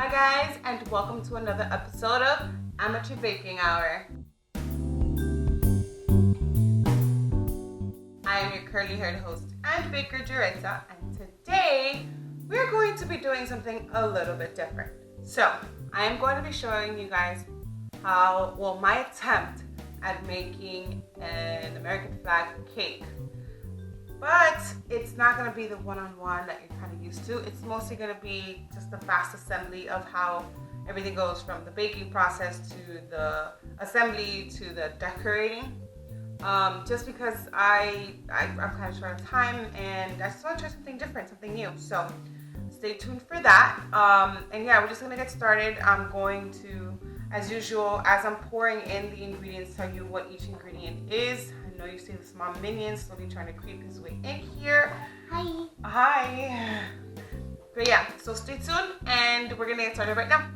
Hi guys, and welcome to another episode of Amateur Baking Hour. I am your curly-haired host and baker, Jaritzas, and today we're going to be doing something a little bit different. So, I am going to be showing you guys my attempt at making an American flag cake. But it's not going to be the one-on-one that you're kind of used to. It's mostly going to be just the fast assembly of how everything goes from the baking process to the assembly to the decorating. Just because I'm kind of short of time and I just want to try something different, something new. So stay tuned for that. And yeah, we're just going to get started. I'm going to, as usual, as I'm pouring in the ingredients, tell you what each ingredient is. I know you see the small minion slowly trying to creep his way in here. Hi. Hi. But yeah, so stay tuned and we're going to get started right now.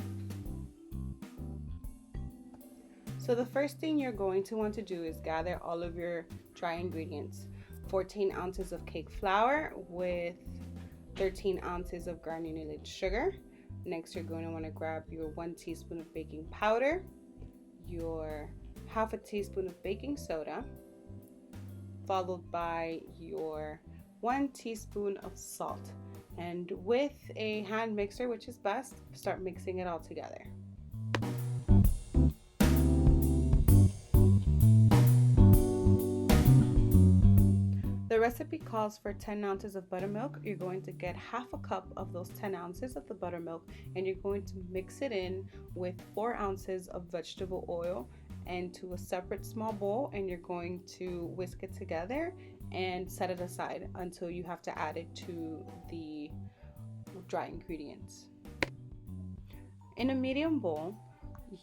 So the first thing you're going to want to do is gather all of your dry ingredients. 14 ounces of cake flour with 13 ounces of granulated sugar. Next, you're going to want to grab your 1 teaspoon of baking powder, your half a teaspoon of baking soda, followed by your 1 teaspoon of salt. And with a hand mixer, which is best, start mixing it all together. The recipe calls for 10 ounces of buttermilk. You're going to get half a cup of those 10 ounces of the buttermilk and you're going to mix it in with 4 ounces of vegetable oil into a separate small bowl, and you're going to whisk it together and set it aside until you have to add it to the dry ingredients. In a medium bowl,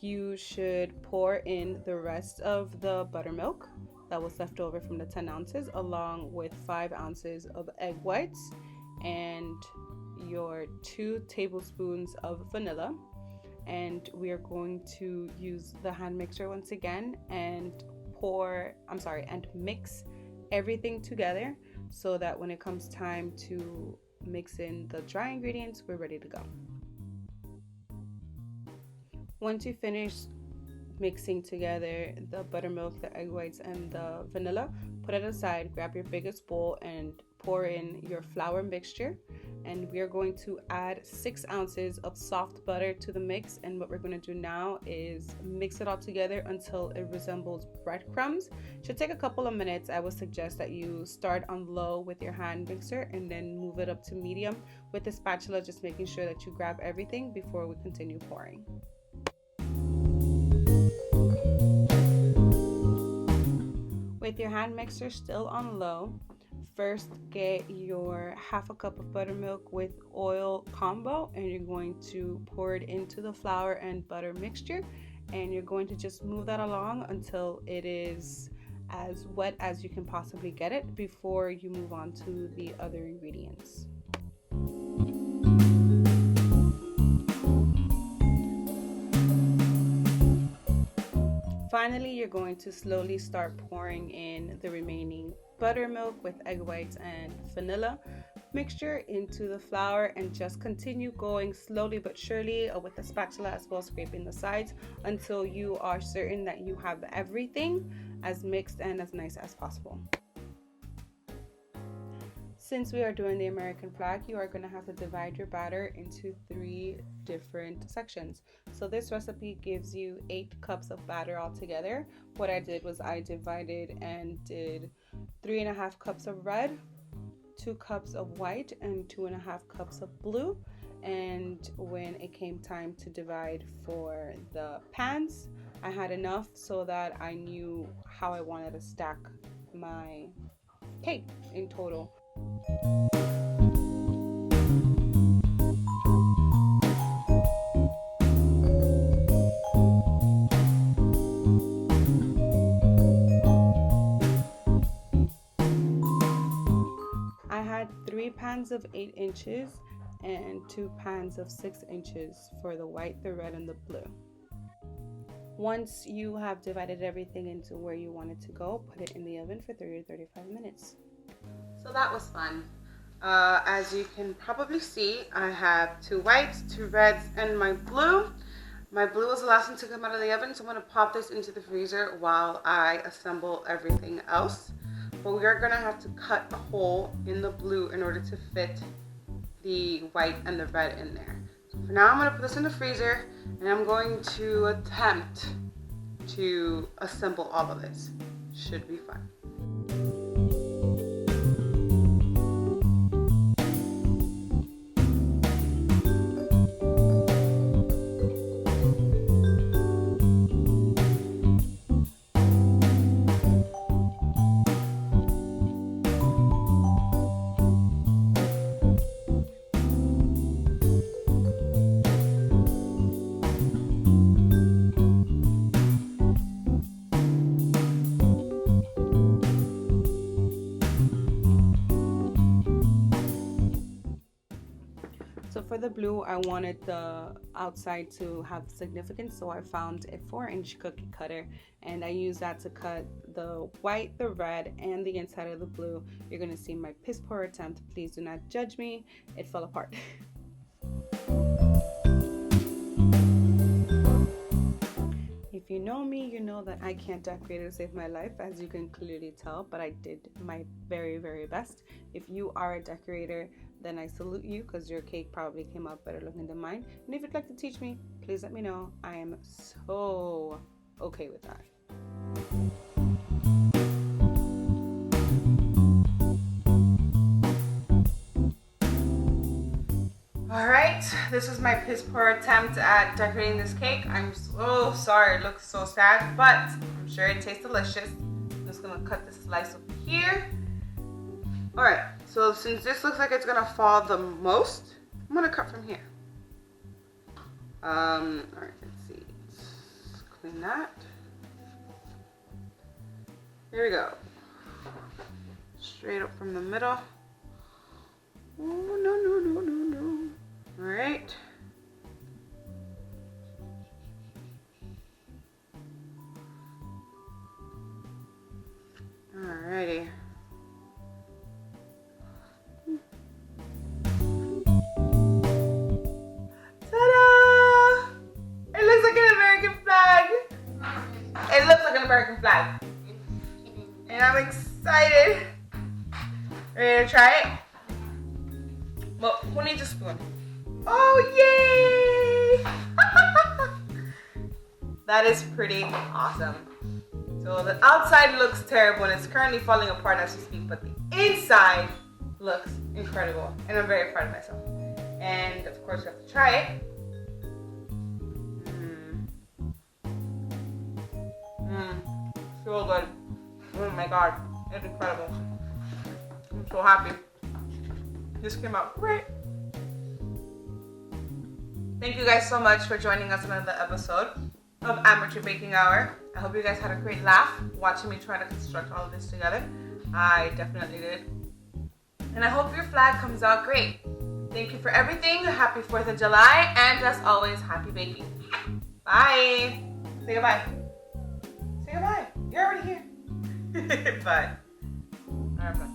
you should pour in the rest of the buttermilk that was left over from the 10 ounces along with 5 ounces of egg whites and your 2 tablespoons of vanilla. And we are going to use the hand mixer once again and mix everything together so that when it comes time to mix in the dry ingredients, we're ready to go. Once you finish mixing together the buttermilk, the egg whites, and the vanilla, put it aside, grab your biggest bowl and pour in your flour mixture. And we are going to add 6 ounces of soft butter to the mix. And what we're going to do now is mix it all together until it resembles breadcrumbs. Should take a couple of minutes. I would suggest that you start on low with your hand mixer and then move it up to medium with the spatula, just making sure that you grab everything before we continue pouring. With your hand mixer still on low, first get your half a cup of buttermilk with oil combo and you're going to pour it into the flour and butter mixture, and you're going to just move that along until it is as wet as you can possibly get it before you move on to the other ingredients. Finally, you're going to slowly start pouring in the remaining buttermilk with egg whites and vanilla mixture into the flour, and just continue going slowly but surely with the spatula as well, scraping the sides until you are certain that you have everything as mixed and as nice as possible. Since we are doing the American flag, you are going to have to divide your batter into 3 different sections. So this recipe gives you 8 cups of batter altogether. What I did was I divided and did 3.5 cups of red, 2 cups of white, and 2.5 cups of blue. And when it came time to divide for the pans, I had enough so that I knew how I wanted to stack my cake in total. I had 3 pans of 8 inches and 2 pans of 6 inches for the white, the red, and the blue. Once you have divided everything into where you want it to go, put it in the oven for 30 to 35 minutes. So that was fun. As you can probably see, I have 2 whites, 2 reds, and my blue. My blue was the last one to come out of the oven, so I'm going to pop this into the freezer while I assemble everything else. But we are going to have to cut a hole in the blue in order to fit the white and the red in there. So for now, I'm going to put this in the freezer, and I'm going to attempt to assemble all of this. Should be fun. So for the blue, I wanted the outside to have significance, so I found a 4-inch cookie cutter, and I used that to cut the white, the red, and the inside of the blue. You're gonna see my piss poor attempt. Please do not judge me. It fell apart. If you know me, you know that I can't decorate to save my life, as you can clearly tell, but I did my very, very best. If you are a decorator, then I salute you, because your cake probably came out better looking than mine. And if you'd like to teach me, please let me know. I am so okay with that. Alright, this is my piss poor attempt at decorating this cake. I'm so sorry, it looks so sad, but I'm sure it tastes delicious. I'm just gonna cut this slice over here. Alright, so since this looks like it's gonna fall the most, I'm gonna cut from here. Alright, let's see. Let's clean that. Here we go. Straight up from the middle. Oh, no, no, no, no, no. Alright. Alrighty. Ta-da! It looks like an American flag. It looks like an American flag. And I'm excited. Ready to try it? Well, who needs a spoon? Oh, yay! That is pretty awesome. So the outside looks terrible and it's currently falling apart as we speak, but the inside looks incredible. And I'm very proud of myself. And of course, we have to try it. So good. Oh my God, it's incredible. I'm so happy. This came out great. Thank you guys so much for joining us on another episode of Amateur Baking Hour. I hope you guys had a great laugh watching me try to construct all of this together. I definitely did. And I hope your flag comes out great. Thank you for everything. Happy 4th of July. And as always, happy baking. Bye. Say goodbye. Say goodbye. You're already here. Bye. All right, bye.